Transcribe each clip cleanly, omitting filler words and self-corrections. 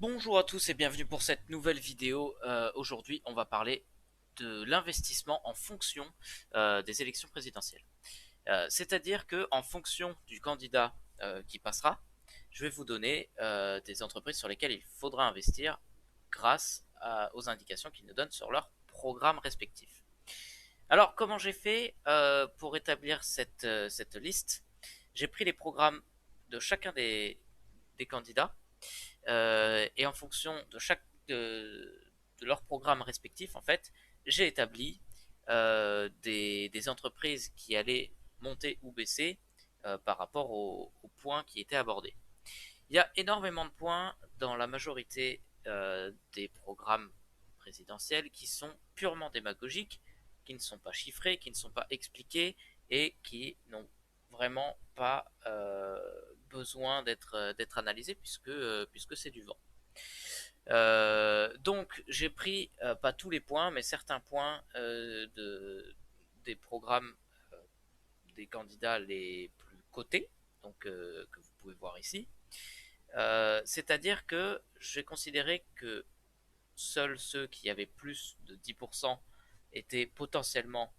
Bonjour à tous et bienvenue pour cette nouvelle vidéo. Aujourd'hui, on va parler de l'investissement en fonction des élections présidentielles. C'est-à-dire que en fonction du candidat qui passera, je vais vous donner des entreprises sur lesquelles il faudra investir grâce aux indications qu'ils nous donnent sur leur programme respectif. Alors, comment j'ai fait pour établir cette liste? J'ai pris les programmes de chacun des candidats et en fonction de leur programme respectif, en fait, j'ai établi des entreprises qui allaient monter ou baisser par rapport aux points qui étaient abordés. Il y a énormément de points dans la majorité des programmes présidentiels qui sont purement démagogiques, qui ne sont pas chiffrés, qui ne sont pas expliqués et qui n'ont vraiment pas besoin d'être analysés puisque c'est du vent. Donc j'ai pris pas tous les points, mais certains points des programmes euh, des candidats les plus cotés, donc que vous pouvez voir ici. C'est-à-dire que j'ai considéré que seuls ceux qui avaient plus de 10% étaient potentiellement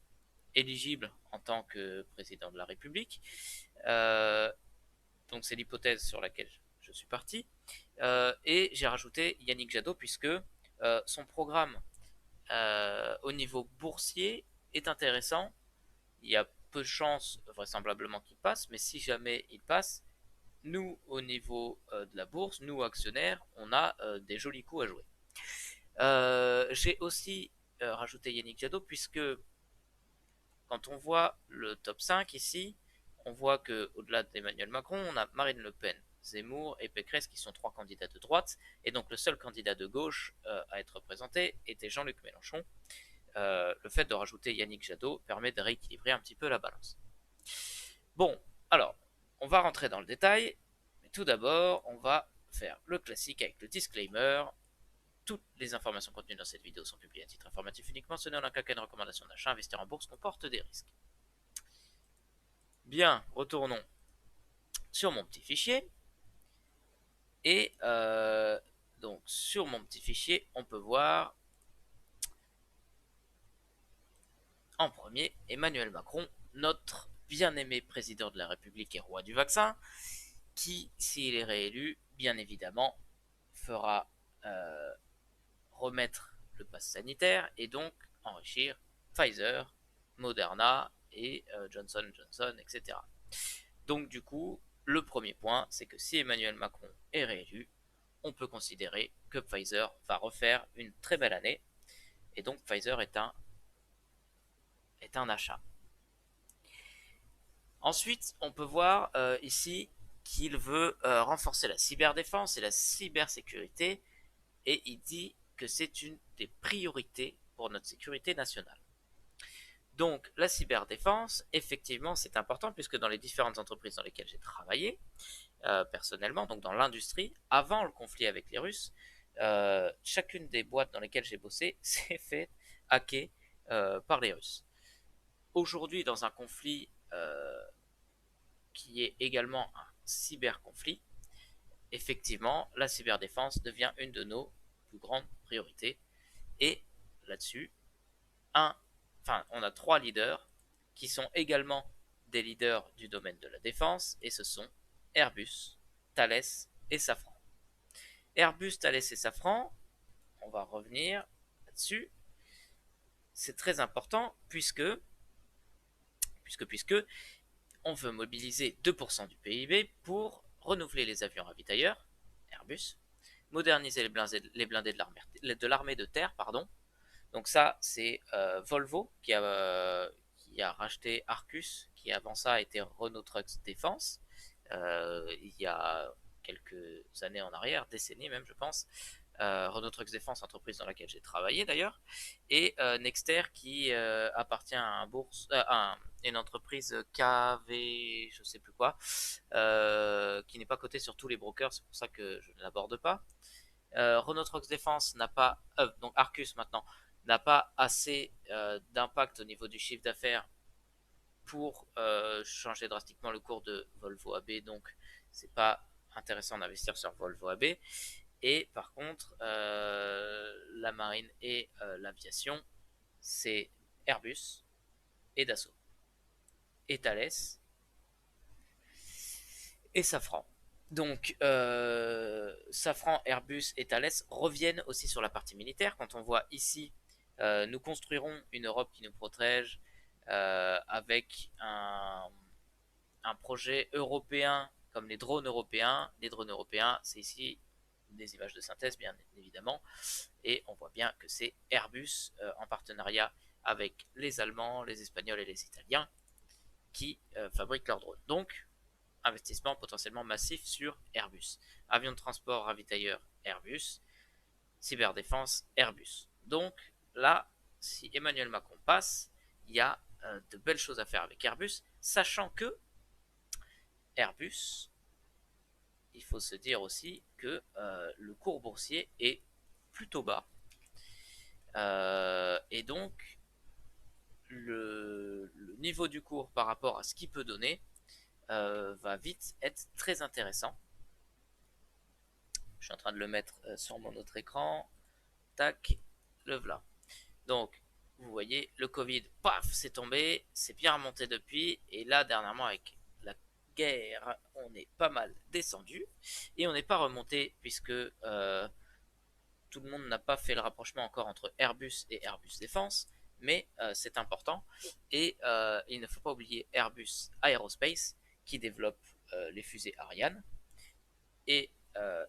éligibles en tant que président de la République. Euh, donc c'est l'hypothèse sur laquelle je suis parti. Et j'ai rajouté Yannick Jadot puisque son programme au niveau boursier est intéressant. Il y a peu de chances vraisemblablement qu'il passe, mais si jamais il passe, nous au niveau de la bourse, nous actionnaires, on a des jolis coups à jouer. J'ai aussi rajouté Yannick Jadot puisque quand on voit le top 5 ici, on voit que au-delà d'Emmanuel Macron, on a Marine Le Pen, Zemmour et Pécresse qui sont trois candidats de droite, et donc le seul candidat de gauche à être présenté était Jean-Luc Mélenchon. Le fait de rajouter Yannick Jadot permet de rééquilibrer un petit peu la balance. Bon, alors, on va rentrer dans le détail, mais tout d'abord, on va faire le classique avec le disclaimer. Toutes les informations contenues dans cette vidéo sont publiées à titre informatif uniquement, ce n'est en aucun cas une recommandation d'achat. Investir en bourse comporte des risques. Bien, retournons sur mon petit fichier. Et donc sur mon petit fichier, on peut voir en premier Emmanuel Macron, notre bien-aimé président de la République et roi du vaccin, qui, s'il est réélu, bien évidemment, fera remettre le pass sanitaire et donc enrichir Pfizer, Moderna et Johnson Johnson, etc. Donc du coup, le premier point, c'est que si Emmanuel Macron est réélu, on peut considérer que Pfizer va refaire une très belle année, et donc Pfizer est un achat. Ensuite, on peut voir ici qu'il veut renforcer la cyberdéfense et la cybersécurité, et il dit que c'est une des priorités pour notre sécurité nationale. Donc la cyberdéfense, effectivement, c'est important puisque dans les différentes entreprises dans lesquelles j'ai travaillé, personnellement, donc dans l'industrie, avant le conflit avec les Russes, chacune des boîtes dans lesquelles j'ai bossé s'est fait hacker par les Russes. Aujourd'hui, dans un conflit qui est également un cyberconflit, effectivement, la cyberdéfense devient une de nos plus grandes priorités. Et là-dessus, on a trois leaders qui sont également des leaders du domaine de la défense, et ce sont Airbus, Thales et Safran. Airbus, Thales et Safran, on va revenir là-dessus, c'est très important puisque on veut mobiliser 2% du PIB pour renouveler les avions ravitailleurs, Airbus, moderniser les blindés de l'armée de terre, pardon. Donc ça, c'est Volvo qui a racheté Arcus, qui avant ça a été Renault Trucks Défense, il y a quelques années en arrière, décennies même, je pense. Renault Trucks Défense, entreprise dans laquelle j'ai travaillé d'ailleurs, et Nexter qui appartient à une entreprise KV, je sais plus quoi, qui n'est pas cotée sur tous les brokers, c'est pour ça que je ne l'aborde pas. Renault Trucks Défense n'a pas, donc Arcus maintenant, n'a pas assez d'impact au niveau du chiffre d'affaires pour changer drastiquement le cours de Volvo AB, donc c'est pas intéressant d'investir sur Volvo AB. Et par contre, la marine et l'aviation, c'est Airbus et Dassault et Thales et Safran. Donc, Safran, Airbus et Thales reviennent aussi sur la partie militaire. Quand on voit ici, nous construirons une Europe qui nous protège avec un projet européen comme les drones européens. Les drones européens, c'est ici des images de synthèse, bien évidemment. Et on voit bien que c'est Airbus en partenariat avec les Allemands, les Espagnols et les Italiens qui fabriquent leurs drones. Donc, investissement potentiellement massif sur Airbus. Avion de transport ravitailleur Airbus, cyberdéfense Airbus. Donc là, si Emmanuel Macron passe, il y a de belles choses à faire avec Airbus, sachant que Airbus, il faut se dire aussi que le cours boursier est plutôt bas. Et donc, le niveau du cours par rapport à ce qu'il peut donner va vite être très intéressant. Je suis en train de le mettre sur mon autre écran. Tac, le voilà. Donc, vous voyez, le Covid, paf, c'est tombé, c'est bien remonté depuis, et là, dernièrement, avec la guerre, on est pas mal descendu, et on n'est pas remonté, puisque tout le monde n'a pas fait le rapprochement encore entre Airbus et Airbus Défense, mais c'est important, et il ne faut pas oublier Airbus Aerospace, qui développe les fusées Ariane, et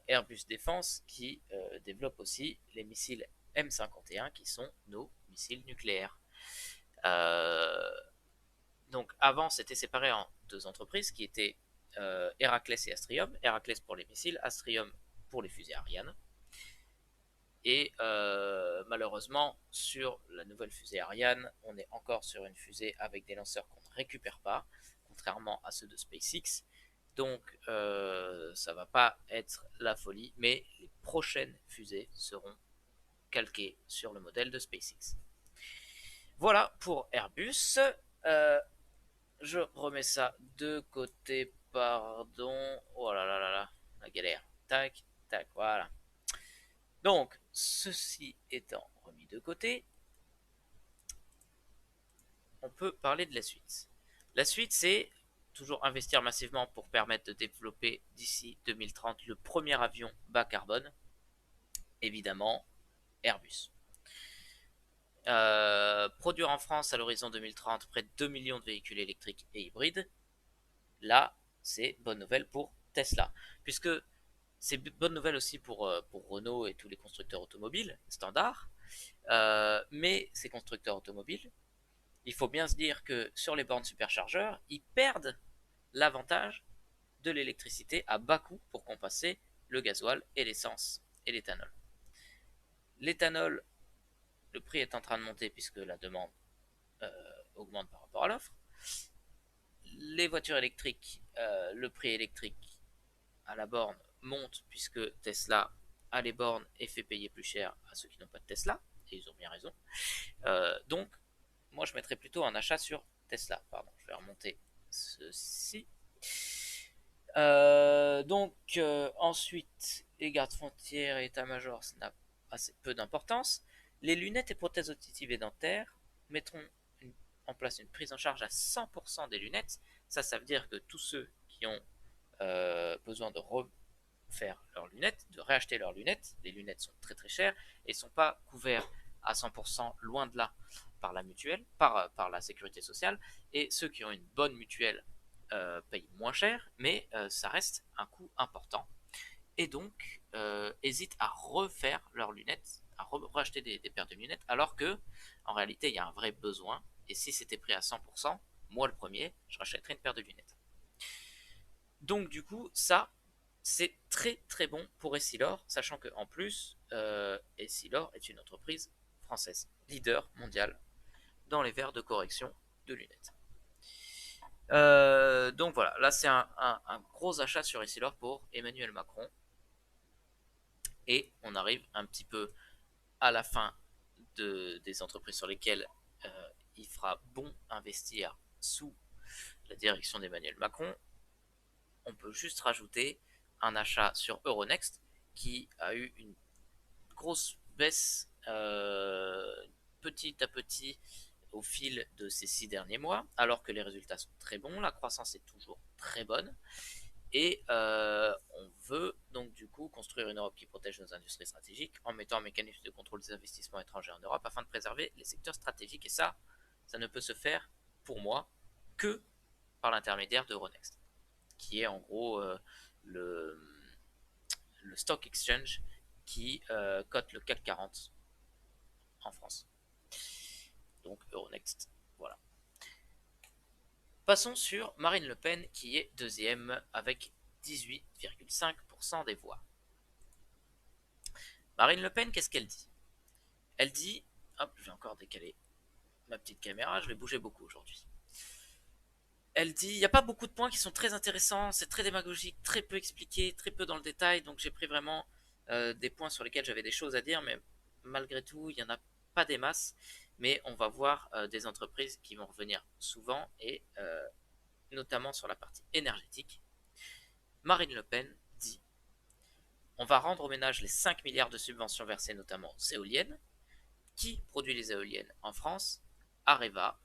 Airbus Défense qui développe aussi les missiles M51 qui sont nos missiles nucléaires. Euh, donc avant c'était séparé en deux entreprises qui étaient Héraclès et Astrium. Héraclès pour les missiles, Astrium pour les fusées Ariane. Et malheureusement sur la nouvelle fusée Ariane, on est encore sur une fusée avec des lanceurs qu'on ne récupère pas, contrairement à ceux de SpaceX. Donc ça va pas être la folie, mais les prochaines fusées seront calquées sur le modèle de SpaceX. Voilà pour Airbus. Euh, je remets ça de côté, pardon. Oh là là là là, la galère. Tac, tac, voilà. Donc, ceci étant remis de côté, on peut parler de la suite. La suite, c'est toujours investir massivement pour permettre de développer d'ici 2030 le premier avion bas carbone, évidemment Airbus. Produire en France à l'horizon 2030 près de 2 millions de véhicules électriques et hybrides, là, c'est bonne nouvelle pour Tesla, puisque c'est bonne nouvelle aussi pour Renault et tous les constructeurs automobiles standards, mais ces constructeurs automobiles, il faut bien se dire que sur les bornes superchargeurs, ils perdent l'avantage de l'électricité à bas coût pour compenser le gasoil et l'essence et l'éthanol. L'éthanol, le prix est en train de monter puisque la demande augmente par rapport à l'offre. Les voitures électriques, le prix électrique à la borne monte puisque Tesla a les bornes et fait payer plus cher à ceux qui n'ont pas de Tesla, et ils ont bien raison. Donc, moi je mettrais plutôt un achat sur Tesla. Pardon, je vais remonter ceci. Ensuite, les gardes frontières et état-major, ça n'a assez peu d'importance. Les lunettes et prothèses auditives et dentaires mettront en place une prise en charge à 100% des lunettes. Ça veut dire que tous ceux qui ont besoin de refaire leurs lunettes, de réacheter leurs lunettes, les lunettes sont très très chères et ne sont pas couverts à 100%, loin de là, par la mutuelle, par la sécurité sociale. Et ceux qui ont une bonne mutuelle payent moins cher, mais ça reste un coût important. Et donc, hésitent à refaire leurs lunettes, à racheter des paires de lunettes, alors que, en réalité, il y a un vrai besoin. Et si c'était pris à 100%, moi le premier, je rachèterais une paire de lunettes. Donc, du coup, ça, c'est très très bon pour Essilor, sachant qu'en plus, Essilor est une entreprise française, leader mondial dans les verres de correction de lunettes. Donc voilà, là c'est un gros achat sur Essilor pour Emmanuel Macron. Et on arrive un petit peu à la fin des entreprises sur lesquelles il fera bon investir sous la direction d'Emmanuel Macron. On peut juste rajouter un achat sur Euronext, qui a eu une grosse baisse petit à petit au fil de ces 6 derniers mois, alors que les résultats sont très bons, la croissance est toujours très bonne, et on veut donc du coup construire une Europe qui protège nos industries stratégiques en mettant un mécanisme de contrôle des investissements étrangers en Europe afin de préserver les secteurs stratégiques, et ça ne peut se faire pour moi que par l'intermédiaire d'Euronext, qui est en gros le, le stock exchange qui cote le CAC 40 en France. Donc Euronext, voilà. Passons sur Marine Le Pen qui est deuxième avec 18,5% des voix. Marine Le Pen, qu'est-ce qu'elle dit? Elle dit, hop, je vais encore décaler ma petite caméra, je vais bouger beaucoup aujourd'hui. Elle dit, il n'y a pas beaucoup de points qui sont très intéressants, c'est très démagogique, très peu expliqué, très peu dans le détail, donc j'ai pris vraiment des points sur lesquels j'avais des choses à dire, mais malgré tout, il n'y en a pas des masses, mais on va voir des entreprises qui vont revenir souvent, et notamment sur la partie énergétique. Marine Le Pen dit, on va rendre aux ménages les 5 milliards de subventions versées notamment aux éoliennes. Qui produit les éoliennes en France? Areva,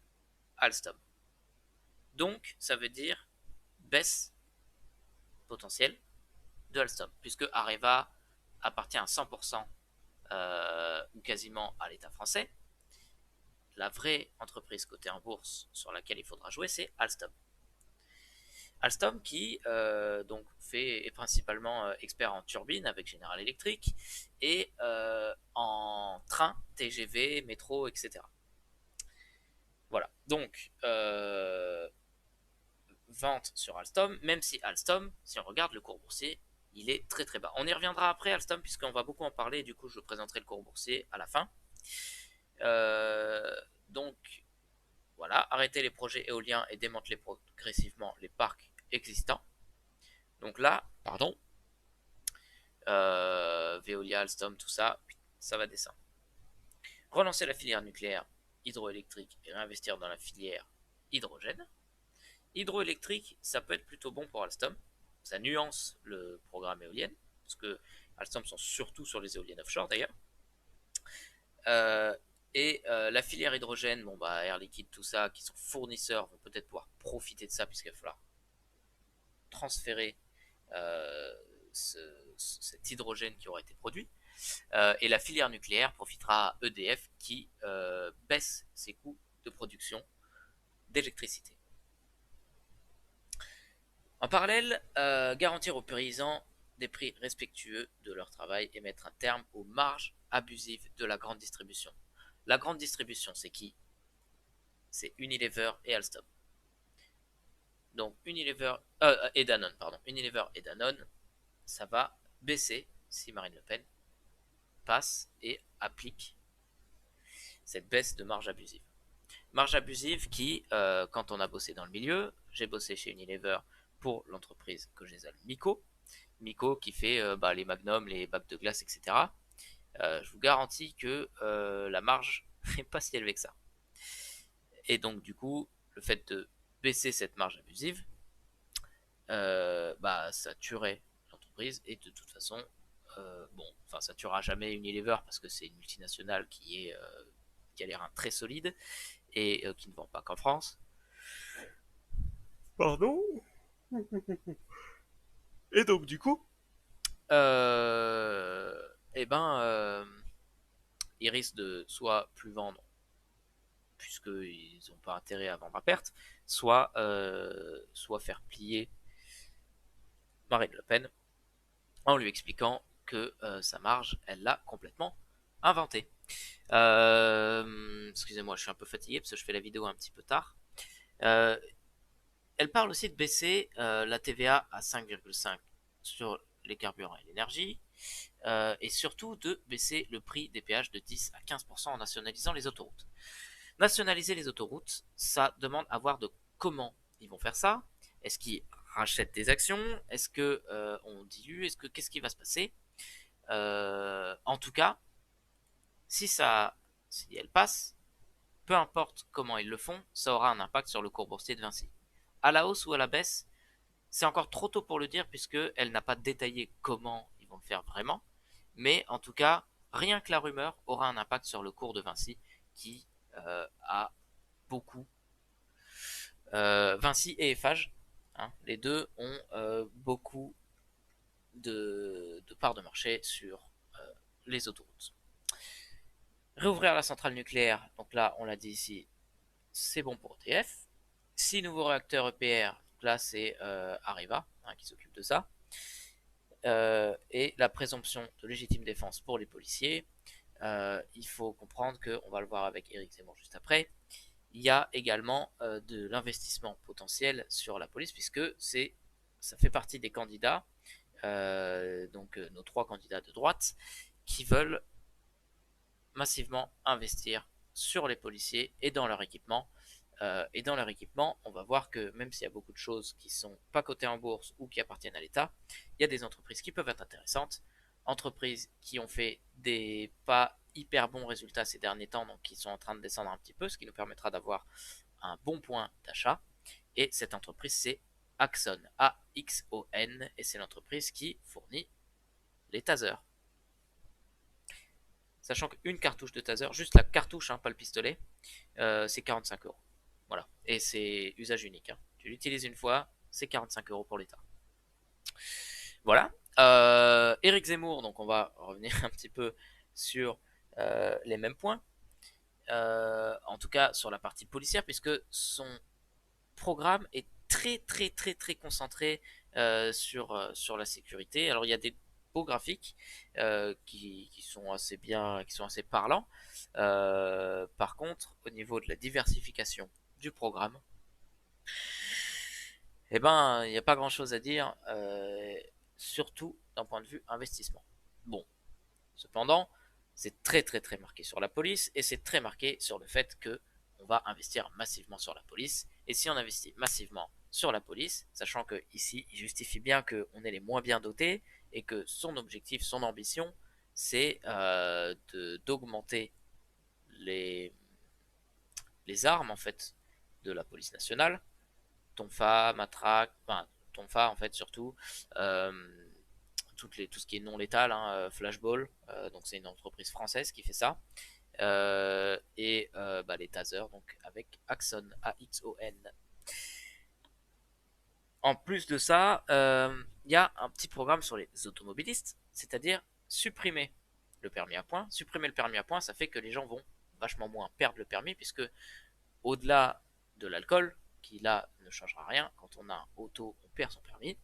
Alstom. Donc, ça veut dire baisse potentielle de Alstom, puisque Areva appartient à 100% ou quasiment à l'État français. La vraie entreprise cotée en bourse sur laquelle il faudra jouer, c'est Alstom. Alstom qui donc est principalement expert en turbine avec General Electric et en train, TGV, métro, etc. Voilà, donc vente sur Alstom, même si Alstom, si on regarde le cours boursier, il est très très bas. On y reviendra après Alstom puisqu'on va beaucoup en parler, et du coup je présenterai le cours boursier à la fin. Donc voilà, arrêter les projets éoliens et démanteler progressivement les parcs existants. Donc là, pardon, Veolia, Alstom, tout ça, ça va descendre. Relancer la filière nucléaire, hydroélectrique et réinvestir dans la filière hydrogène. Hydroélectrique, ça peut être plutôt bon pour Alstom. Ça nuance le programme éolien, parce que Alstom sont surtout sur les éoliennes offshore d'ailleurs. La filière hydrogène, bon bah Air Liquide, tout ça, qui sont fournisseurs, vont peut-être pouvoir profiter de ça, puisqu'il va falloir transférer cet hydrogène qui aura été produit. Et la filière nucléaire profitera à EDF qui baisse ses coûts de production d'électricité. En parallèle, garantir aux paysans des prix respectueux de leur travail et mettre un terme aux marges abusives de la grande distribution. La grande distribution, c'est qui? C'est Unilever et Alstom. Donc Unilever et Danone, pardon. Unilever et Danone, ça va baisser si Marine Le Pen passe et applique cette baisse de marge abusive. Marge abusive qui, quand on a bossé dans le milieu, j'ai bossé chez Unilever pour l'entreprise que j'ai Miko. Miko qui fait les magnums, les bacs de glace, etc. Je vous garantis que la marge n'est pas si élevée que ça. Et donc du coup, le fait de baisser cette marge abusive, ça tuerait l'entreprise, et de toute façon, ça tuera jamais Unilever parce que c'est une multinationale qui a les reins très solides et qui ne vend pas qu'en France. Pardon. Et donc du coup, ils risquent de soit plus vendre puisqu'ils n'ont pas intérêt à vendre à perte, soit faire plier Marine Le Pen en lui expliquant que sa marge, elle l'a complètement inventée. Excusez-moi, je suis un peu fatigué parce que je fais la vidéo un petit peu tard. Elle parle aussi de baisser la TVA à 5,5 sur les carburants et l'énergie, et surtout de baisser le prix des péages de 10 à 15% en nationalisant les autoroutes. Nationaliser les autoroutes, ça demande à voir de comment ils vont faire ça. Est-ce qu'ils rachètent des actions? Est-ce que on dilue? Qu'est-ce qui va se passer? En tout cas, si elle passe, peu importe comment ils le font, ça aura un impact sur le cours boursier de Vinci. À la hausse ou à la baisse, c'est encore trop tôt pour le dire puisqu'elle n'a pas détaillé comment ils vont le faire vraiment, mais en tout cas, rien que la rumeur aura un impact sur le cours de Vinci, qui a beaucoup... Vinci et Eiffage, hein, les deux ont beaucoup de parts de marché sur les autoroutes. Réouvrir la centrale nucléaire, donc là, on l'a dit ici, c'est bon pour EDF. 6 nouveaux réacteurs EPR, donc là, c'est Areva hein, qui s'occupe de ça. Et la présomption de légitime défense pour les policiers. Il faut comprendre que, on va le voir avec Éric Zemmour juste après, il y a également de l'investissement potentiel sur la police, puisque ça fait partie des candidats, donc nos 3 candidats de droite, qui veulent massivement investir sur les policiers et dans leur équipement. Et dans leur équipement, on va voir que même s'il y a beaucoup de choses qui sont pas cotées en bourse ou qui appartiennent à l'État, il y a des entreprises qui peuvent être intéressantes, entreprises qui ont fait des pas hyper bons résultats ces derniers temps, donc qui sont en train de descendre un petit peu, ce qui nous permettra d'avoir un bon point d'achat. Et cette entreprise, c'est Axon, A-X-O-N, et c'est l'entreprise qui fournit les tasers. Sachant qu'une cartouche de taser, juste la cartouche, hein, pas le pistolet, c'est 45 euros. Voilà. Et c'est usage unique. Hein. Tu l'utilises une fois, c'est 45 euros pour l'État. Voilà. Éric Zemmour, donc on va revenir un petit peu sur les mêmes points. En tout cas sur la partie policière, puisque son programme est très très très très concentré sur la sécurité. Alors il y a des beaux graphiques qui sont assez bien, qui sont assez parlants. Par contre, au niveau de la diversification du programme, eh ben, il n'y a pas grand chose à dire, surtout d'un point de vue investissement. Bon, cependant, c'est très très très marqué sur la police et c'est très marqué sur le fait que on va investir massivement sur la police. Et si on investit massivement sur la police, sachant que ici il justifie bien qu'on est les moins bien dotés et que son objectif, son ambition, c'est d'augmenter les, les armes en fait de la police nationale, tonfa, matraque, enfin tonfa en fait surtout, euh, tout ce qui est non létal, hein, Flashball, donc c'est une entreprise française qui fait ça, et bah, les tasers donc avec Axon, A-X-O-N. En plus de ça, il y a un petit programme sur les automobilistes, c'est-à-dire supprimer le permis à points. Supprimer le permis à points, ça fait que les gens vont vachement moins perdre le permis, puisque au-delà de l'alcool, qui là ne changera rien, quand on a un auto, on perd son permis.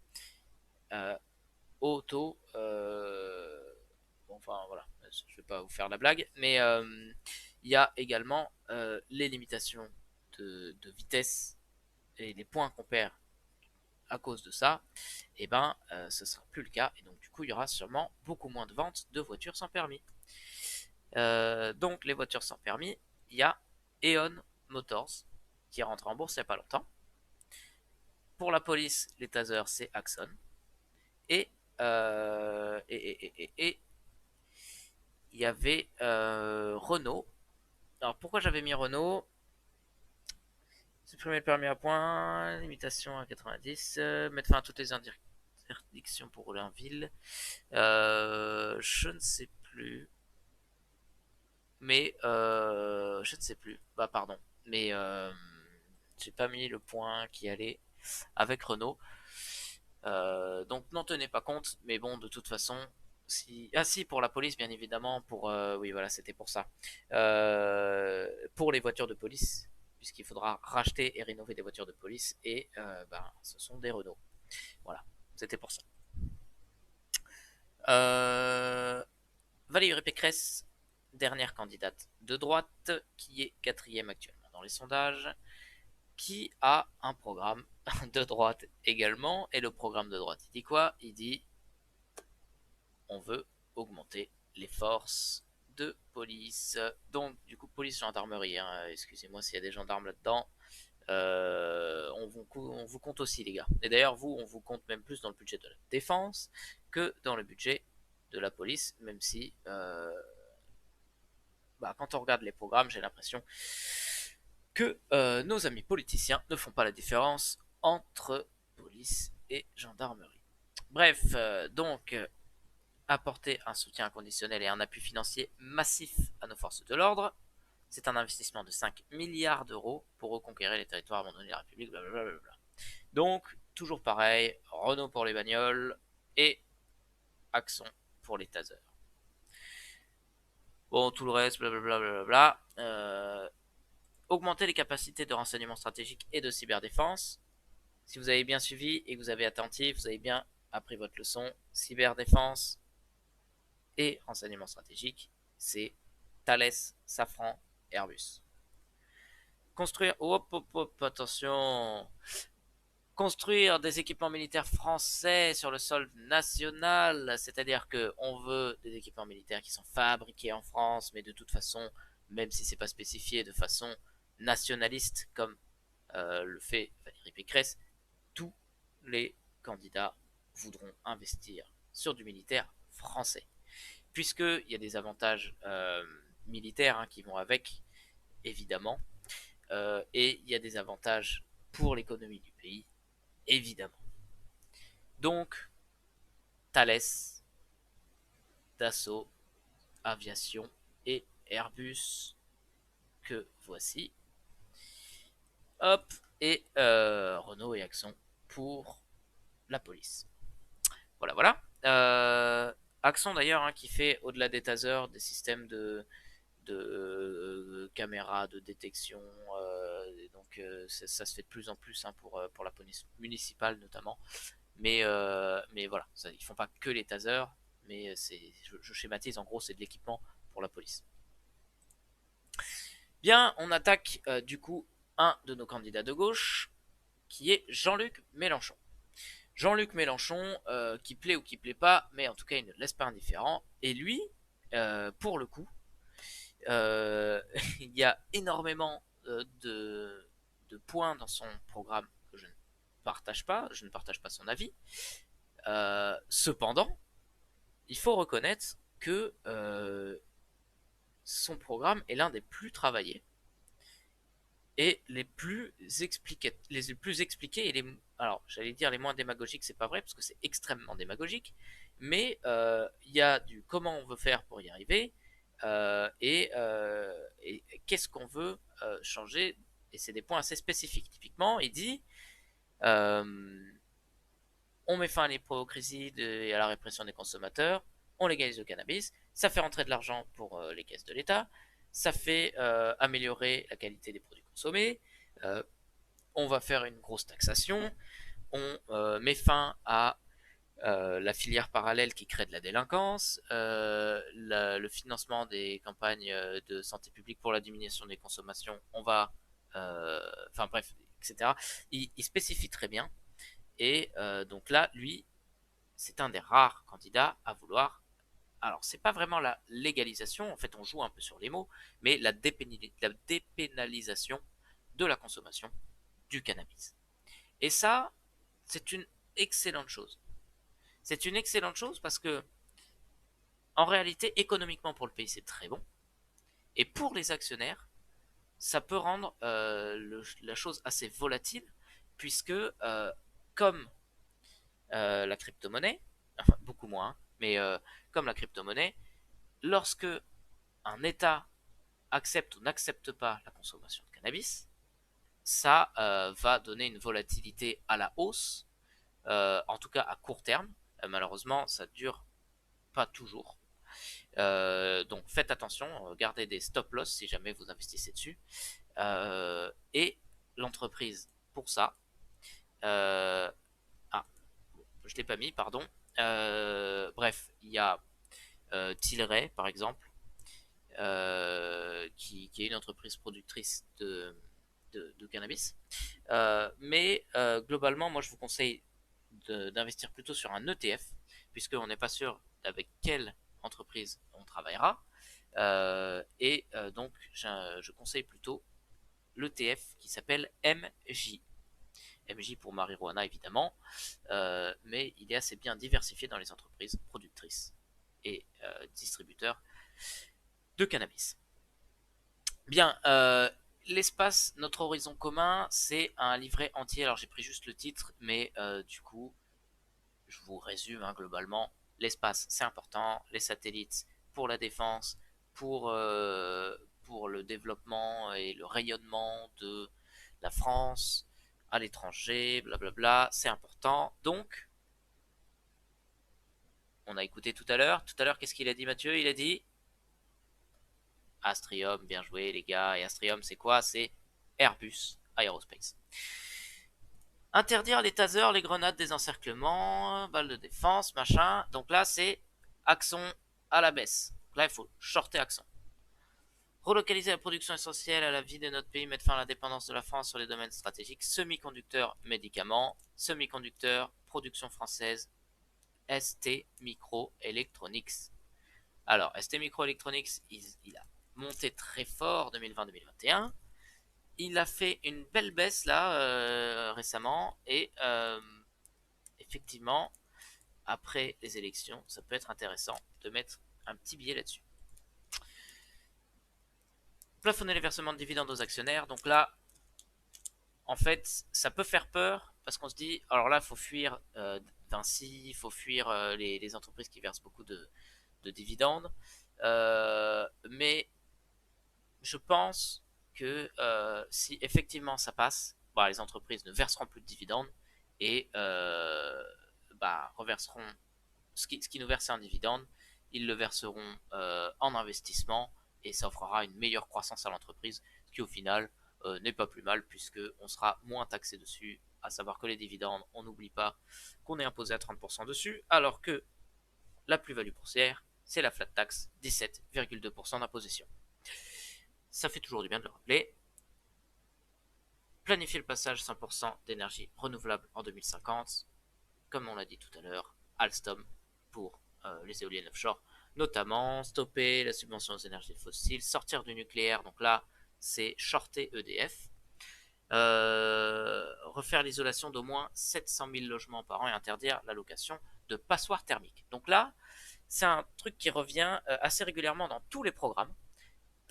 Euh, auto, bon, enfin voilà, je vais pas vous faire la blague, mais il y a également les limitations de vitesse et les points qu'on perd à cause de ça, et ben ce sera plus le cas, et donc du coup il y aura sûrement beaucoup moins de ventes de voitures sans permis. Donc les voitures sans permis, il y a Eon Motors qui est rentré en bourse il n'y a pas longtemps. Pour la police, les tasers, c'est Axon. Et il y avait Renault. Alors pourquoi j'avais mis Renault? Supprimer le permis à points, limitation à 90, mettre fin à toutes les interdictions pour rouler en ville. Je ne sais plus. Mais je ne sais plus. Bah pardon. Mais j'ai pas mis le point qui allait avec Renault. Donc n'en tenez pas compte. Mais bon, de toute façon, si... Ah si, pour la police, bien évidemment. Pour oui, voilà, c'était pour ça. Pour les voitures de police, puisqu'il faudra racheter et rénover des voitures de police. Et ben, ce sont des Renault. Voilà, c'était pour ça. Valérie Pécresse, dernière candidate de droite, qui est quatrième actuellement dans les sondages, qui a un programme de droite également. Et le programme de droite, il dit quoi? Il dit on veut augmenter les forces de police. Donc, du coup, police, gendarmerie. Hein, excusez-moi s'il y a des gendarmes là-dedans. On vous compte aussi, les gars. Et d'ailleurs, vous, on vous compte même plus dans le budget de la défense que dans le budget de la police, même si bah, quand on regarde les programmes, j'ai l'impression que nos amis politiciens ne font pas la différence entre police et gendarmerie. Bref, donc apporter un soutien inconditionnel et un appui financier massif à nos forces de l'ordre. C'est un investissement de 5 milliards d'euros pour reconquérir les territoires abandonnés de la République, blablabla. Donc, toujours pareil, Renault pour les bagnoles et Axon pour les tasers. Bon, tout le reste, blablabla. Augmenter les capacités de renseignement stratégique et de cyberdéfense. Si vous avez bien suivi et que vous avez attentif, vous avez bien appris votre leçon. Cyberdéfense et renseignement stratégique, c'est Thales, Safran, Airbus. Construire, attention, construire des équipements militaires français sur le sol national, c'est-à-dire que on veut des équipements militaires qui sont fabriqués en France, mais de toute façon, même si c'est pas spécifié, de façon nationaliste, comme le fait Valérie Pécresse, tous les candidats voudront investir sur du militaire français, puisqu'il y a des avantages militaires qui vont avec, évidemment, et il y a des avantages pour l'économie du pays, évidemment. Donc, Thales, Dassault, Aviation et Airbus, que voici. Hop, et Renault et Axon pour la police. Voilà, voilà. Axon d'ailleurs, qui fait au-delà des tasers, des systèmes de caméras de détection, donc ça se fait de plus en plus pour la police municipale notamment. Mais voilà, ils font pas que les tasers, mais je schématise, en gros c'est de l'équipement pour la police. Bien, on attaque du coup un de nos candidats de gauche, qui est Jean-Luc Mélenchon. Jean-Luc Mélenchon, qui plaît ou qui plaît pas, mais en tout cas il ne laisse pas indifférent. Et lui, pour le coup, il y a énormément de points dans son programme que je ne partage pas, je ne partage pas son avis. Cependant, il faut reconnaître que son programme est l'un des plus travaillés et les plus expliqués et alors j'allais dire les moins démagogiques, c'est pas vrai parce que c'est extrêmement démagogique, mais il y a du comment on veut faire pour y arriver, et qu'est-ce qu'on veut changer, et c'est des points assez spécifiques. Typiquement, il dit on met fin à l'hypocrisie et à la répression des consommateurs, on légalise le cannabis, ça fait rentrer de l'argent pour les caisses de l'État, ça fait améliorer la qualité des produits consommés, on va faire une grosse taxation, on met fin à la filière parallèle qui crée de la délinquance, le financement des campagnes de santé publique pour la diminution des consommations, on va, enfin bref, etc. Il spécifie très bien. Et donc là, lui, c'est un des rares candidats à vouloir. Alors, c'est pas vraiment la légalisation, en fait, on joue un peu sur les mots, mais la dépénalisation de la consommation du cannabis. Et ça, c'est une excellente chose. C'est une excellente chose parce que, en réalité, économiquement pour le pays, c'est très bon. Et pour les actionnaires, ça peut rendre la chose assez volatile, puisque, comme la crypto-monnaie, enfin beaucoup moins, mais comme la crypto-monnaie, lorsque un État accepte ou n'accepte pas la consommation de cannabis, ça va donner une volatilité à la hausse, en tout cas à court terme. Malheureusement, ça dure pas toujours. Donc faites attention, gardez des stop loss si jamais vous investissez dessus. Et l'entreprise, pour ça, je l'ai pas mis, pardon. Bref, il y a Tilray, par exemple, qui est une entreprise productrice de cannabis. Mais globalement, moi, je vous conseille d'investir plutôt sur un ETF, puisqu'on n'est pas sûr avec quelle entreprise on travaillera. Donc, je conseille plutôt l'ETF qui s'appelle MJ. MJ pour marijuana évidemment, mais il est assez bien diversifié dans les entreprises productrices et distributeurs de cannabis. Bien, l'espace, notre horizon commun, c'est un livret entier. Alors j'ai pris juste le titre, mais du coup, je vous résume globalement. l'espace c'est important, les satellites pour la défense, pour le développement et le rayonnement de la France à l'étranger, blablabla, c'est important. Donc, on a écouté tout à l'heure. Tout à l'heure, qu'est-ce qu'il a dit Mathieu? Il a dit Astrium, bien joué les gars. Et Astrium, c'est quoi? C'est Airbus Aerospace. Interdire les tasers, les grenades des encerclements, balles de défense, machin. Donc là, c'est Axon à la baisse. Là, il faut shorter Axon. Relocaliser la production essentielle à la vie de notre pays, mettre fin à la dépendance de la France sur les domaines stratégiques, semi-conducteurs, médicaments, semi-conducteurs, production française, ST Microelectronics. Alors, ST Microelectronics, il a monté très fort 2020-2021. Il a fait une belle baisse là récemment et effectivement, après les élections, ça peut être intéressant de mettre un petit billet là-dessus. Plafonner les versements de dividendes aux actionnaires. Donc là, en fait, ça peut faire peur parce qu'on se dit, alors là, il faut fuir Vinci, il faut fuir les entreprises qui versent beaucoup de dividendes. Mais je pense que si effectivement ça passe, bah, les entreprises ne verseront plus de dividendes et bah, reverseront ce qui nous versait en dividendes, ils le verseront en investissement et ça offrira une meilleure croissance à l'entreprise, ce qui au final n'est pas plus mal puisque on sera moins taxé dessus, à savoir que les dividendes, on n'oublie pas qu'on est imposé à 30% dessus, alors que la plus-value boursière, c'est la flat tax, 17,2% d'imposition. Ça fait toujours du bien de le rappeler. Planifier le passage 100% d'énergie renouvelable en 2050, comme on l'a dit tout à l'heure, Alstom pour les éoliennes offshore, notamment stopper la subvention aux énergies fossiles, sortir du nucléaire, donc là c'est shorter EDF, refaire l'isolation d'au moins 700 000 logements par an et interdire la location de passoires thermiques. Donc là, c'est un truc qui revient assez régulièrement dans tous les programmes,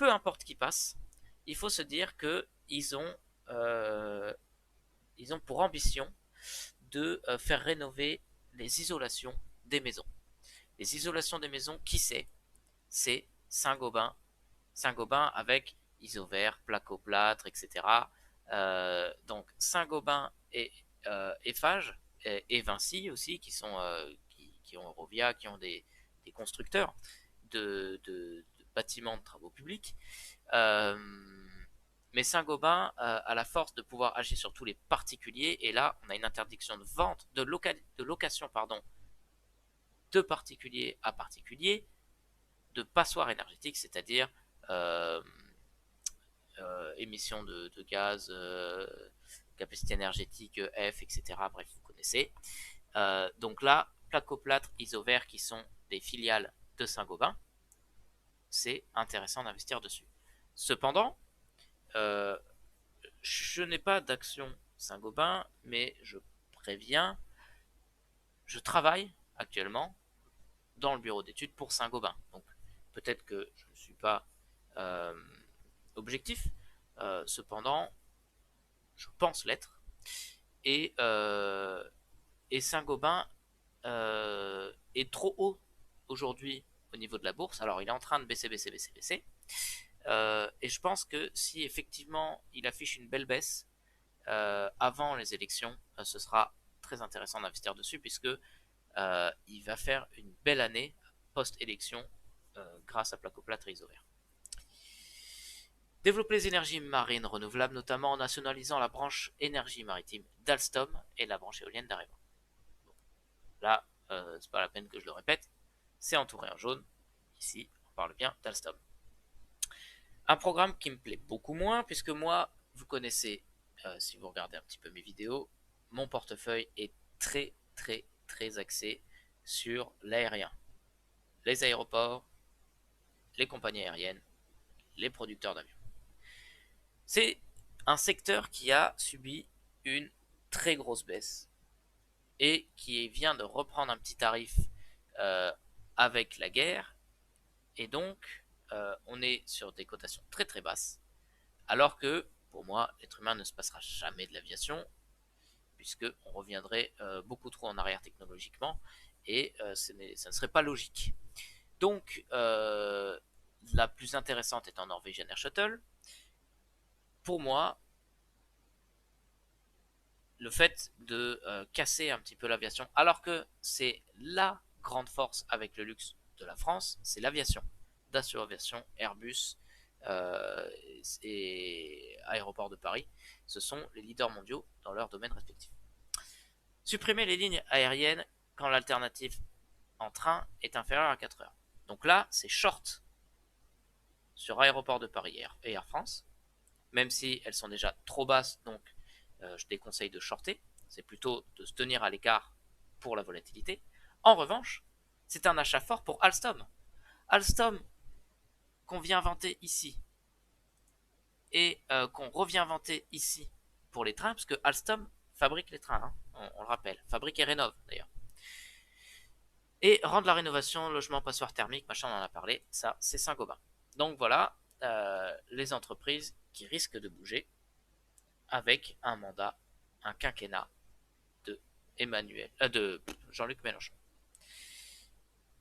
peu importe qui passe, il faut se dire qu'ils euh, ils ont pour ambition de faire rénover les isolations des maisons. Les isolations des maisons, qui c'est Saint-Gobain. Saint-Gobain avec Isover, Placoplâtre, etc. Donc Saint-Gobain et Eiffage et Vinci aussi, qui ont Eurovia, qui ont des constructeurs de bâtiments de travaux publics. Euh, mais Saint-Gobain a la force de pouvoir agir sur tous les particuliers. Et là, on a une interdiction de vente, de location, pardon, de particulier à particulier, de passoires énergétiques, c'est-à-dire euh, émissions de gaz, capacité énergétique F, etc. Bref, vous connaissez. Donc là, Placoplâtre, Isover, qui sont des filiales de Saint-Gobain, c'est intéressant d'investir dessus. Cependant, euh, je n'ai pas d'action Saint-Gobain, mais je préviens, je travaille actuellement dans le bureau d'études pour Saint-Gobain. Donc peut-être que je ne suis pas euh, objectif, cependant, je pense l'être. Et, euh, et Saint-Gobain est trop haut aujourd'hui au niveau de la bourse. Alors il est en train de baisser, baisser, baisser, baisser. Et je pense que si effectivement il affiche une belle baisse avant les élections, ce sera très intéressant d'investir dessus puisque il va faire une belle année post-élection grâce à Placoplâtre et Isover. Développer les énergies marines renouvelables, notamment en nationalisant la branche énergie maritime d'Alstom et la branche éolienne d'Areva. Bon, là, c'est pas la peine que je le répète, c'est entouré en jaune. Ici, on parle bien d'Alstom. Un programme qui me plaît beaucoup moins, puisque moi, vous connaissez, si vous regardez un petit peu mes vidéos, mon portefeuille est très, très, très axé sur l'aérien. Les aéroports, les compagnies aériennes, les producteurs d'avions. C'est un secteur qui a subi une très grosse baisse et qui vient de reprendre un petit tarif euh, avec la guerre. Et donc, on est sur des cotations très très basses. Alors que, pour moi, l'être humain ne se passera jamais de l'aviation, puisqu'on reviendrait beaucoup trop en arrière technologiquement. et ça ne serait pas logique. Donc, la plus intéressante étant Norwegian Air Shuttle. Pour moi, le fait de casser un petit peu l'aviation, alors que c'est la grande force avec le luxe de la France, c'est l'aviation. Dassault Aviation, Airbus et Aéroport de Paris, ce sont les leaders mondiaux dans leur domaine respectif. Supprimer les lignes aériennes quand l'alternative en train est inférieure à 4 heures. Donc là, c'est short sur Aéroport de Paris et Air France, même si elles sont déjà trop basses, donc je déconseille de shorter, c'est plutôt de se tenir à l'écart pour la volatilité. En revanche, c'est un achat fort pour Alstom. Alstom qu'on vient inventer ici et qu'on revient inventer ici pour les trains, parce que Alstom fabrique les trains, hein, on le rappelle, fabrique et rénove d'ailleurs. Et rendre la rénovation, logement, passoire thermique, machin, on en a parlé, ça c'est Saint-Gobain. Donc voilà les entreprises qui risquent de bouger avec un mandat, un quinquennat de Jean-Luc Mélenchon.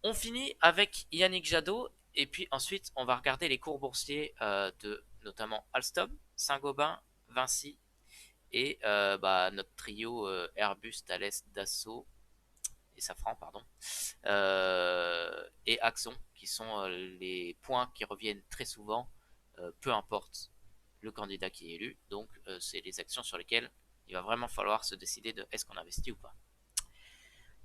On finit avec Yannick Jadot et puis ensuite on va regarder les cours boursiers de notamment Alstom, Saint-Gobain, Vinci et notre trio Airbus, Thales, Dassault et Safran, pardon, et Axon, qui sont les points qui reviennent très souvent, peu importe le candidat qui est élu. Donc c'est les actions sur lesquelles il va vraiment falloir se décider de est-ce qu'on investit ou pas.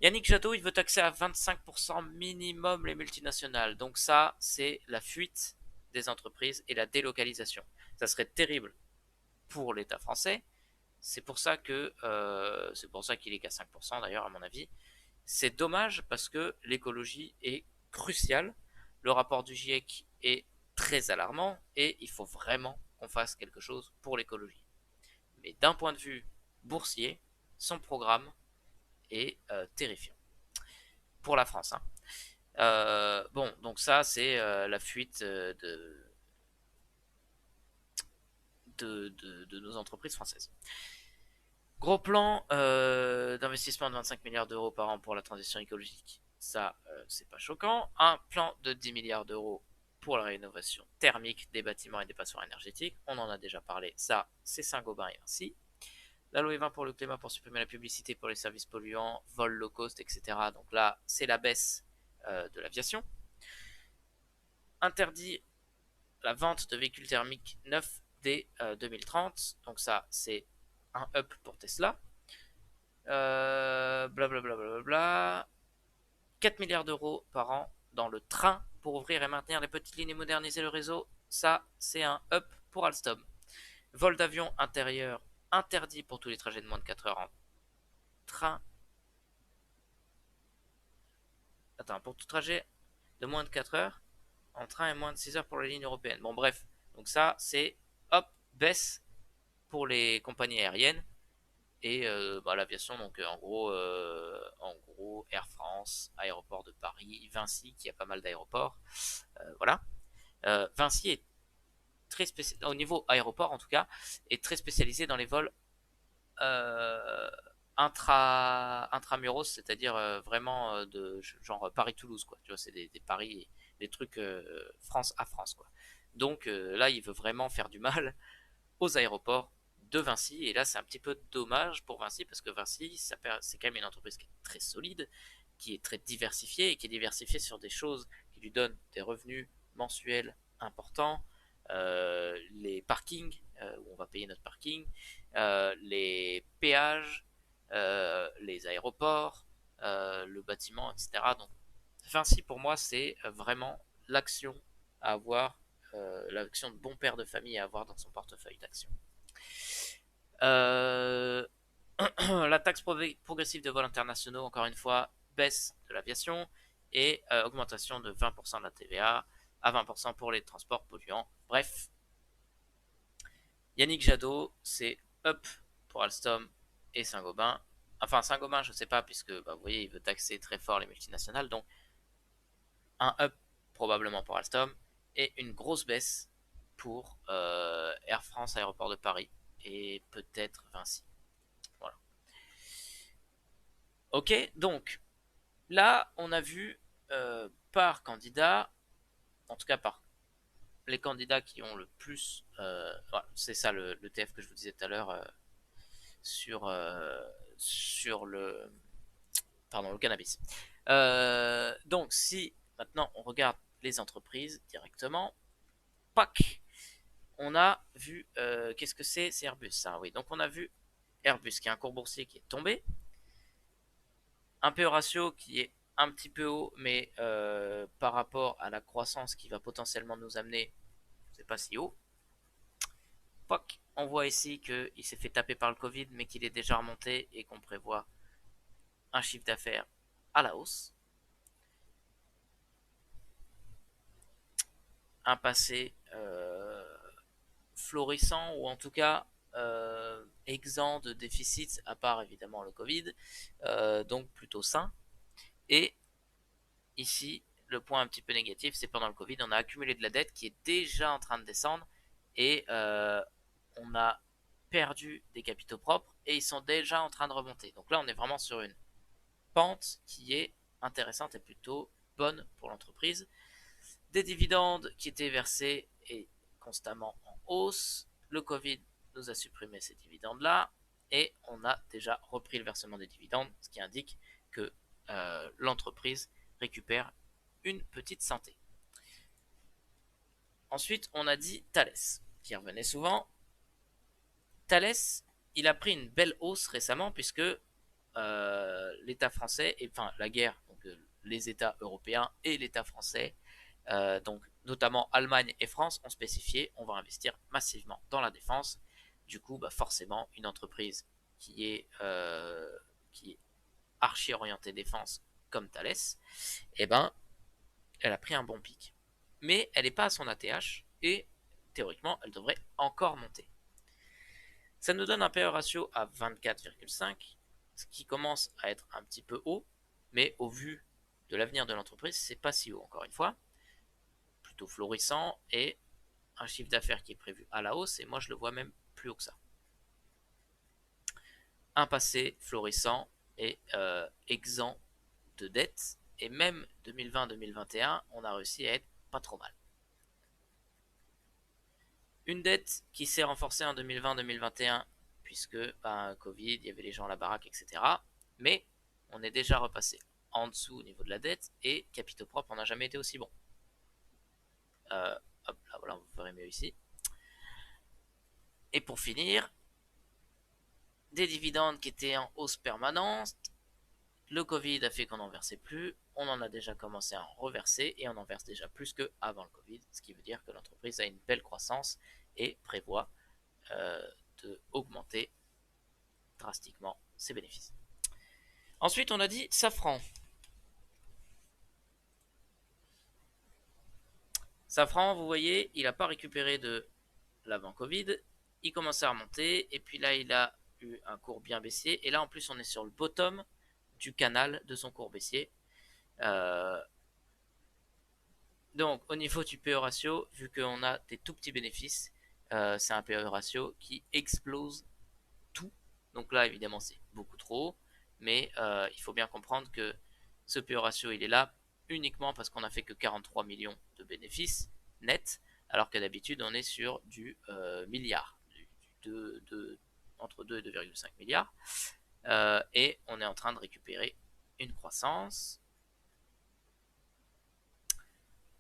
Yannick Jadot, il veut taxer à 25% minimum les multinationales. Donc ça, c'est la fuite des entreprises et la délocalisation. Ça serait terrible pour l'État français. C'est pour ça qu'il est qu'à 5% d'ailleurs à mon avis. C'est dommage parce que l'écologie est cruciale. Le rapport du GIEC est très alarmant et il faut vraiment qu'on fasse quelque chose pour l'écologie. Mais d'un point de vue boursier, son programme est terrifiant. Pour la France. Hein. Bon, donc ça, c'est la fuite de nos entreprises françaises. Gros plan d'investissement de 25 milliards d'euros par an pour la transition écologique. Ça, c'est pas choquant. Un plan de 10 milliards d'euros pour la rénovation thermique des bâtiments et des passoires énergétiques. On en a déjà parlé. Ça, c'est Saint-Gobain et ainsi. La loi E20 pour le climat pour supprimer la publicité pour les services polluants, vols low cost, etc. Donc là, c'est la baisse de l'aviation. Interdit la vente de véhicules thermiques neufs dès 2030. Donc ça, c'est un up pour Tesla. Blablabla. Bla bla bla. 4 milliards d'euros par an dans le train pour ouvrir et maintenir les petites lignes et moderniser le réseau. Ça, c'est un up pour Alstom. Vol d'avion intérieur interdit pour tous les trajets de moins de 4 heures en train. Attends, pour tout trajet de moins de 4 heures en train et moins de 6 heures pour les lignes européennes. Bon, bref. Donc ça, c'est hop, baisse pour les compagnies aériennes et l'aviation. Donc en gros, Air France, Aéroport de Paris, Vinci, qui a pas mal d'aéroports. Voilà. Vinci est très spécialisé, au niveau aéroport en tout cas, est très spécialisé dans les vols intramuros, c'est-à-dire vraiment de genre Paris-Toulouse, quoi. Tu vois, c'est des paris, des trucs France à France, quoi. Donc là, il veut vraiment faire du mal aux aéroports de Vinci, et là, c'est un petit peu dommage pour Vinci, parce que Vinci, c'est quand même une entreprise qui est très solide, qui est très diversifiée, et qui est diversifiée sur des choses qui lui donnent des revenus mensuels importants, les parkings, où on va payer notre parking, les péages, les aéroports, le bâtiment, etc. Donc Vinci pour moi c'est vraiment l'action à avoir, l'action de bon père de famille à avoir dans son portefeuille d'actions. Euh, la taxe progressive de vols internationaux, encore une fois, baisse de l'aviation et augmentation de 20% de la TVA à 20% pour les transports polluants. Bref, Yannick Jadot, c'est up pour Alstom et Saint-Gobain. Enfin, Saint-Gobain, je ne sais pas, puisque vous voyez, il veut taxer très fort les multinationales. Donc, un up probablement pour Alstom et une grosse baisse pour Air France, Aéroport de Paris et peut-être Vinci. Voilà. Ok, donc, Là, on a vu par candidat, en tout cas par les candidats qui ont le plus, voilà, c'est ça le TF que je vous disais tout à l'heure sur, sur le cannabis. Donc si maintenant on regarde les entreprises directement, PAC, on a vu, qu'est-ce que c'est Airbus, ça, oui. Donc on a vu Airbus qui a un cours boursier qui est tombé, un PE ratio qui est un petit peu haut, mais par rapport à la croissance qui va potentiellement nous amener, c'est pas si haut. POC, on voit ici qu'il s'est fait taper par le Covid, mais qu'il est déjà remonté et qu'on prévoit un chiffre d'affaires à la hausse. Un passé florissant, ou en tout cas exempt de déficit, à part évidemment le Covid, donc plutôt sain. Et ici, le point un petit peu négatif, c'est pendant le Covid, on a accumulé de la dette qui est déjà en train de descendre et on a perdu des capitaux propres et ils sont déjà en train de remonter. Donc là, on est vraiment sur une pente qui est intéressante et plutôt bonne pour l'entreprise. Des dividendes qui étaient versés et constamment en hausse. Le Covid nous a supprimé ces dividendes-là et on a déjà repris le versement des dividendes, ce qui indique que l'entreprise récupère une petite santé. Ensuite, on a dit Thales, qui revenait souvent. Thales, il a pris une belle hausse récemment puisque l'État français, et enfin la guerre, donc les États européens et l'État français, donc notamment Allemagne et France, ont spécifié on va investir massivement dans la défense. Du coup, bah forcément, une entreprise qui est archi orientée défense comme Thales, eh ben, elle a pris un bon pic. Mais elle n'est pas à son ATH et théoriquement, elle devrait encore monter. Ça nous donne un PE ratio à 24,5, ce qui commence à être un petit peu haut, mais au vu de l'avenir de l'entreprise, c'est pas si haut encore une fois, plutôt florissant et un chiffre d'affaires qui est prévu à la hausse et moi je le vois même plus haut que ça. Un passé florissant et exempt de dettes et même 2020-2021, on a réussi à être pas trop mal. Une dette qui s'est renforcée en 2020-2021 puisque Covid, il y avait les gens à la baraque, etc. Mais on est déjà repassé en dessous au niveau de la dette et capitaux propres, on n'a jamais été aussi bon. Hop là, voilà, vous verrez mieux ici. Et pour finir, des dividendes qui étaient en hausse permanente. Le Covid a fait qu'on n'en versait plus. On en a déjà commencé à en reverser et on en verse déjà plus qu'avant le Covid, ce qui veut dire que l'entreprise a une belle croissance et prévoit d'augmenter drastiquement ses bénéfices. Ensuite, on a dit Safran. Safran, vous voyez, il n'a pas récupéré de l'avant Covid. Il commençait à remonter et puis là, il a eu un cours bien baissier. Et là, en plus, on est sur le bottom du canal de son cours baissier. Donc, au niveau du PE ratio, vu qu'on a des tout petits bénéfices, c'est un PE ratio qui explose tout. Donc là, évidemment, c'est beaucoup trop haut. Mais il faut bien comprendre que ce PE ratio, il est là uniquement parce qu'on a fait que 43 millions de bénéfices nets, alors que d'habitude, on est sur du milliard, entre 2 et 2,5 milliards. Et on est en train de récupérer une croissance.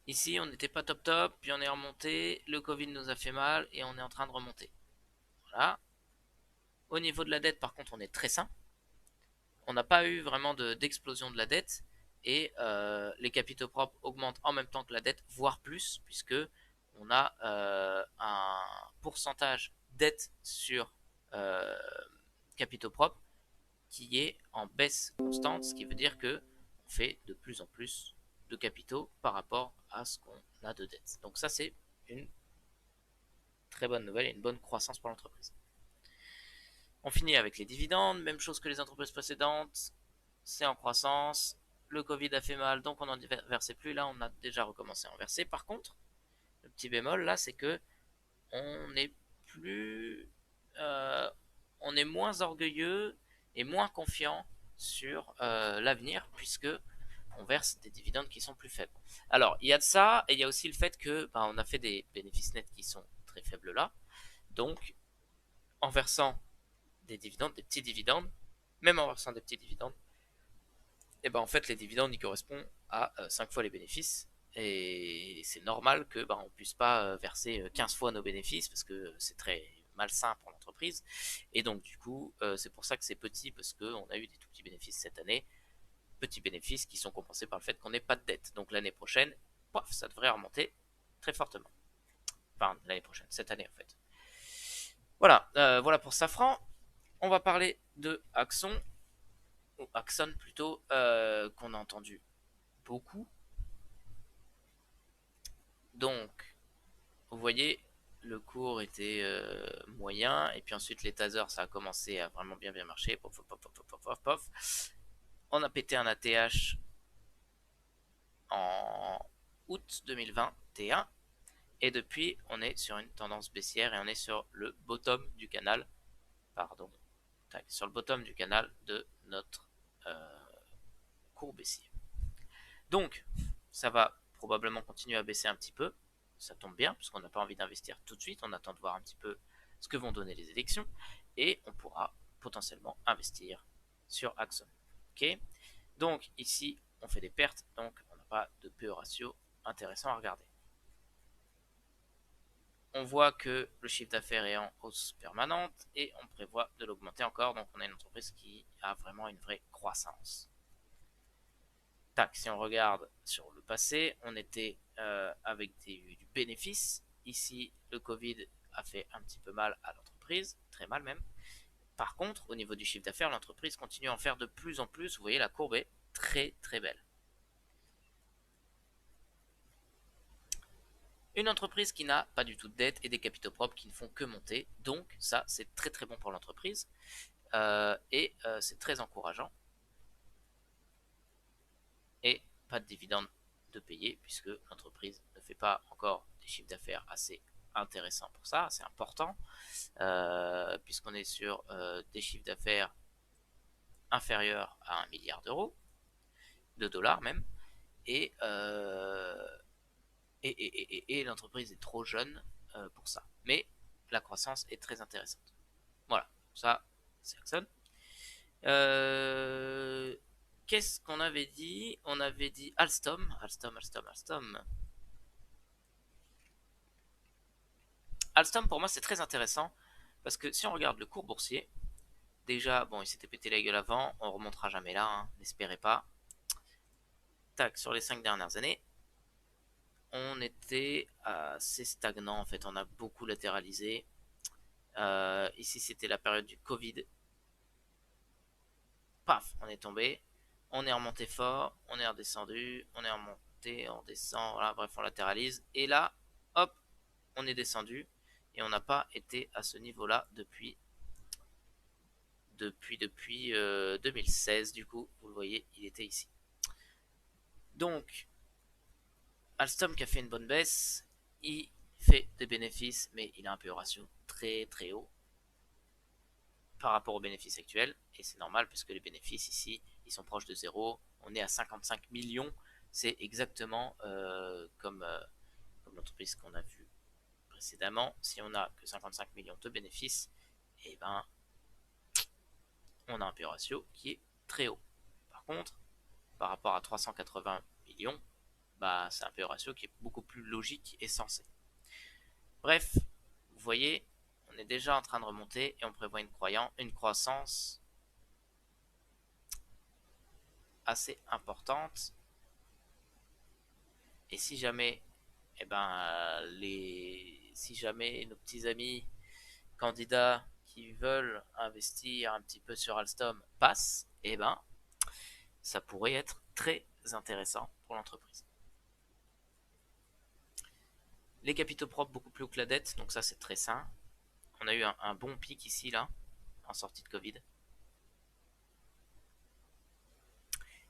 Ici, on n'était pas top top, puis on est remonté, le Covid nous a fait mal et on est en train de remonter. Voilà. Au niveau de la dette, par contre, on est très sain. On n'a pas eu vraiment d'explosion de la dette et les capitaux propres augmentent en même temps que la dette, voire plus, puisque on a un pourcentage dette sur capitaux propres qui est en baisse constante, ce qui veut dire que on fait de plus en plus de capitaux par rapport à ce qu'on a de dette. Donc ça, c'est une très bonne nouvelle et une bonne croissance pour l'entreprise. On finit avec les dividendes, même chose que les entreprises précédentes, c'est en croissance. Le Covid a fait mal, donc on n'en versait plus. Là, on a déjà recommencé à en verser. Par contre, le petit bémol là, c'est que on est plus, euh, on est moins orgueilleux et moins confiant sur l'avenir, puisque on verse des dividendes qui sont plus faibles. Alors, il y a de ça, et il y a aussi le fait que on a fait des bénéfices nets qui sont très faibles là. Donc, en versant des dividendes, des petits dividendes, même en versant des petits dividendes, et en fait, les dividendes, ils correspondent à 5 fois les bénéfices. Et c'est normal que on puisse pas verser 15 fois nos bénéfices parce que c'est très malsain pour l'entreprise. Et donc, du coup, c'est pour ça que c'est petit parce qu'on a eu des tout petits bénéfices cette année. Petits bénéfices qui sont compensés par le fait qu'on n'ait pas de dette. Donc, l'année prochaine, pof, ça devrait remonter très fortement. Enfin, l'année prochaine, cette année en fait. Voilà, voilà pour Safran. On va parler de Axon, ou Axon plutôt, qu'on a entendu beaucoup. Donc, vous voyez, le cours était moyen, et puis ensuite les tasers, ça a commencé à vraiment bien marcher. Pof, pof, pof, pof, pof, pof. On a pété un ATH en août 2021, et depuis, on est sur une tendance baissière, et on est sur le bottom du canal, pardon, sur le bottom du canal de notre cours baissier. Donc, ça va probablement continuer à baisser un petit peu. Ça tombe bien, puisqu'on n'a pas envie d'investir tout de suite. On attend de voir un petit peu ce que vont donner les élections. Et on pourra potentiellement investir sur Axon. Ok. Donc, ici, on fait des pertes. Donc, on n'a pas de PE ratio intéressant à regarder. On voit que le chiffre d'affaires est en hausse permanente et on prévoit de l'augmenter encore. Donc, on a une entreprise qui a vraiment une vraie croissance. Tac, si on regarde sur le passé, on était avec du bénéfice. Ici, le Covid a fait un petit peu mal à l'entreprise, très mal même. Par contre, au niveau du chiffre d'affaires, l'entreprise continue à en faire de plus en plus. Vous voyez, la courbe est très très belle. Une entreprise qui n'a pas du tout de dette et des capitaux propres qui ne font que monter. Donc ça, c'est très très bon pour l'entreprise. Et c'est très encourageant. Et pas de dividendes de payer puisque l'entreprise ne fait pas encore des chiffres d'affaires assez intéressants pour ça, c'est important, puisqu'on est sur des chiffres d'affaires inférieurs à 1 milliard d'euros, de dollars même, et, l'entreprise est trop jeune pour ça. Mais la croissance est très intéressante. Voilà, ça c'est Axon. Qu'est-ce qu'on avait dit? On avait dit Alstom. Alstom, pour moi, c'est très intéressant parce que si on regarde le cours boursier, déjà, bon, il s'était pété la gueule avant, on remontera jamais là, hein, n'espérez pas. Tac, sur les 5 dernières années, on était assez stagnant en fait, on a beaucoup latéralisé. Ici, c'était la période du Covid. Paf, on est tombé, on est remonté fort, on est redescendu, on est remonté, on descend, voilà, bref, on latéralise. Et là, hop, on est descendu et on n'a pas été à ce niveau-là depuis 2016. Du coup, vous le voyez, il était ici. Donc, Alstom qui a fait une bonne baisse, il fait des bénéfices, mais il a un PE ratio très très haut par rapport aux bénéfices actuels, et c'est normal puisque les bénéfices ici, ils sont proches de zéro. On est à 55 millions, c'est exactement comme l'entreprise qu'on a vue précédemment. Si on n'a que 55 millions de bénéfices, et on a un PE ratio qui est très haut. Par contre, par rapport à 380 millions, c'est un PE ratio qui est beaucoup plus logique et sensé. Bref, vous voyez, on est déjà en train de remonter et on prévoit une croissance assez importante. Et si jamais, si jamais nos petits amis candidats qui veulent investir un petit peu sur Alstom passent, ça pourrait être très intéressant pour l'entreprise. Les capitaux propres beaucoup plus haut que la dette, donc ça c'est très sain. On a eu un bon pic ici là, en sortie de Covid.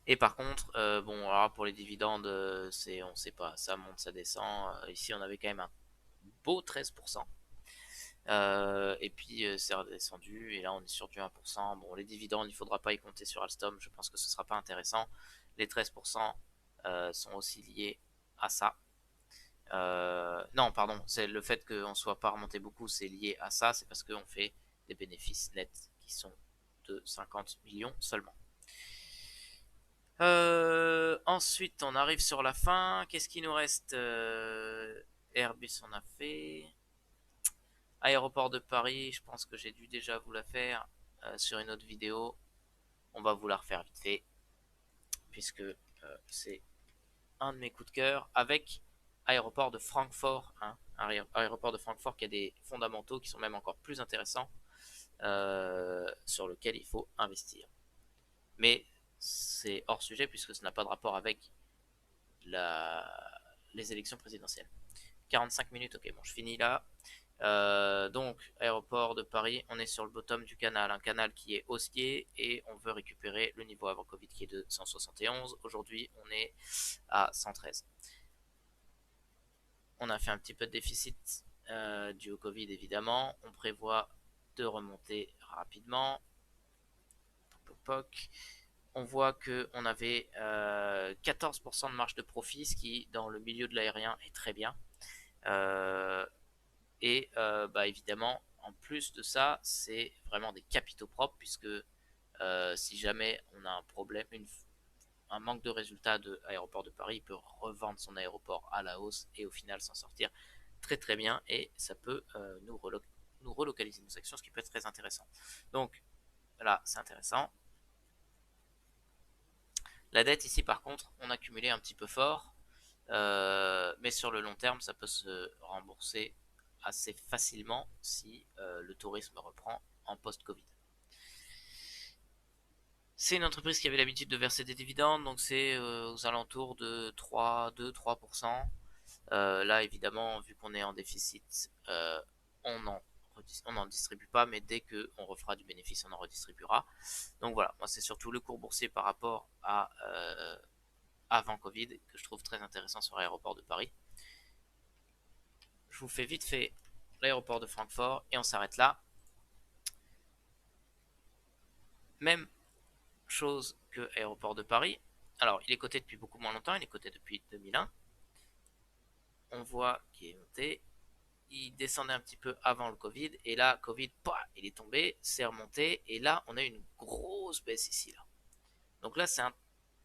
Et par contre, bon, alors pour les dividendes, on sait pas, ça monte, ça descend. Ici, on avait quand même un beau 13%. Et puis, c'est redescendu, et là, on est sur du 1%. Bon, les dividendes, il faudra pas y compter sur Alstom, je pense que ce sera pas intéressant. Les 13% sont aussi liés à ça. Non, pardon, c'est le fait qu'on ne soit pas remonté beaucoup, c'est lié à ça, c'est parce qu'on fait des bénéfices nets qui sont de 50 millions seulement. Ensuite, on arrive sur la fin. Qu'est-ce qui nous reste? Airbus, on a fait. Aéroport de Paris, je pense que j'ai dû déjà vous la faire sur une autre vidéo. On va vous la refaire vite fait, puisque c'est un de mes coups de cœur, avec aéroport de Francfort, hein, aéroport de Francfort qui a des fondamentaux qui sont même encore plus intéressants, sur lequel il faut investir. Mais c'est hors sujet puisque ça n'a pas de rapport avec la... les élections présidentielles. 45 minutes, ok, bon, je finis là. Donc, aéroport de Paris, on est sur le bottom du canal, un canal qui est haussier et on veut récupérer le niveau avant Covid qui est de 171. Aujourd'hui, on est à 113. On a fait un petit peu de déficit dû au Covid évidemment. On prévoit de remonter rapidement. On voit qu'on avait 14% de marge de profit, ce qui dans le milieu de l'aérien est très bien. Et bah, évidemment, en plus de ça, c'est vraiment des capitaux propres, puisque si jamais on a un problème, un manque de résultats de l'aéroport de Paris, il peut revendre son aéroport à la hausse et au final s'en sortir très très bien, et ça peut nous relocaliser nos actions, ce qui peut être très intéressant. Donc là, c'est intéressant. La dette ici, par contre, on a cumulé un petit peu fort, mais sur le long terme, ça peut se rembourser assez facilement si le tourisme reprend en post-Covid. C'est une entreprise qui avait l'habitude de verser des dividendes, donc c'est aux alentours de 2-3%. Là, évidemment, vu qu'on est en déficit, on n'en distribue pas, mais dès qu'on refera du bénéfice, on en redistribuera. Donc voilà, moi c'est surtout le cours boursier par rapport à avant Covid que je trouve très intéressant sur l'aéroport de Paris. Je vous fais vite fait l'aéroport de Francfort et on s'arrête là. Même chose que l'aéroport de Paris. Alors, il est coté depuis beaucoup moins longtemps, il est coté depuis 2001. On voit qu'il est monté. Il descendait un petit peu avant le Covid, et là, Covid, il est tombé, c'est remonté, et là, on a une grosse baisse ici. Là. Donc là, c'est un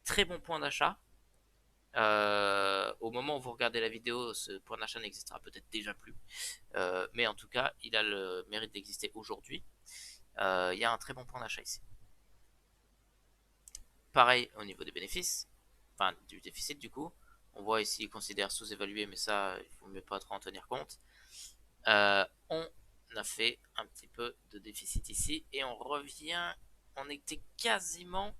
très bon point d'achat. Au moment où vous regardez la vidéo, ce point d'achat n'existera peut-être déjà plus. Mais en tout cas, il a le mérite d'exister aujourd'hui. Il y a un très bon point d'achat ici. Pareil au niveau des bénéfices, enfin du déficit du coup. On voit ici, il considère sous-évalué, mais ça, il faut mieux pas trop en tenir compte. On a fait un petit peu de déficit ici et on revient, on était quasiment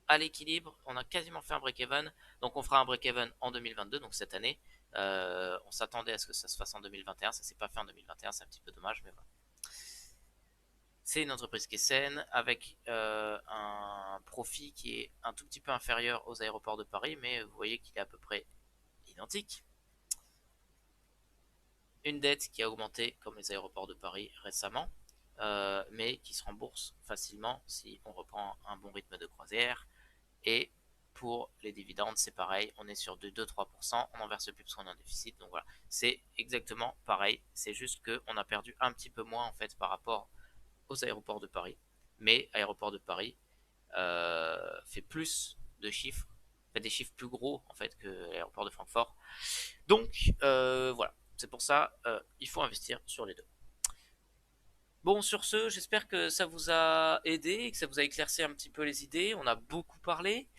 à l'équilibre, on a quasiment fait un break-even, donc on fera un break-even en 2022, donc cette année. On s'attendait à ce que ça se fasse en 2021, ça s'est pas fait en 2021, c'est un petit peu dommage, mais voilà. C'est une entreprise qui est saine, avec un profit qui est un tout petit peu inférieur aux aéroports de Paris, mais vous voyez qu'il est à peu près identique. Une dette qui a augmenté comme les aéroports de Paris récemment, mais qui se rembourse facilement si on reprend un bon rythme de croisière. Et pour les dividendes, c'est pareil, on est sur de 2-3%, on n'en verse plus parce qu'on est en déficit, donc voilà, c'est exactement pareil, c'est juste qu'on a perdu un petit peu moins en fait par rapport aux aéroports de Paris, mais aéroport de Paris fait plus de chiffres, fait des chiffres plus gros en fait que l'aéroport de Francfort. Donc voilà, c'est pour ça il faut investir sur les deux. Bon, sur ce, j'espère que ça vous a aidé, que ça vous a éclairci un petit peu les idées. On a beaucoup parlé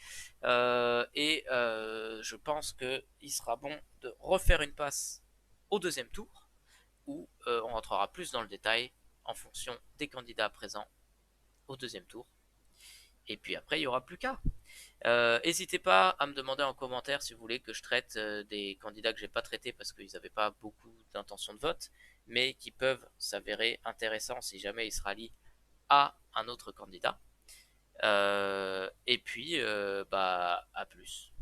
et je pense qu'il sera bon de refaire une passe au deuxième tour où on rentrera plus dans le détail en fonction des candidats présents au deuxième tour. Et puis après, il n'y aura plus qu'à. N'hésitez pas à me demander en commentaire si vous voulez que je traite des candidats que j'ai pas traités parce qu'ils n'avaient pas beaucoup d'intention de vote, mais qui peuvent s'avérer intéressants si jamais ils se rallient à un autre candidat. Et puis, bah, à plus.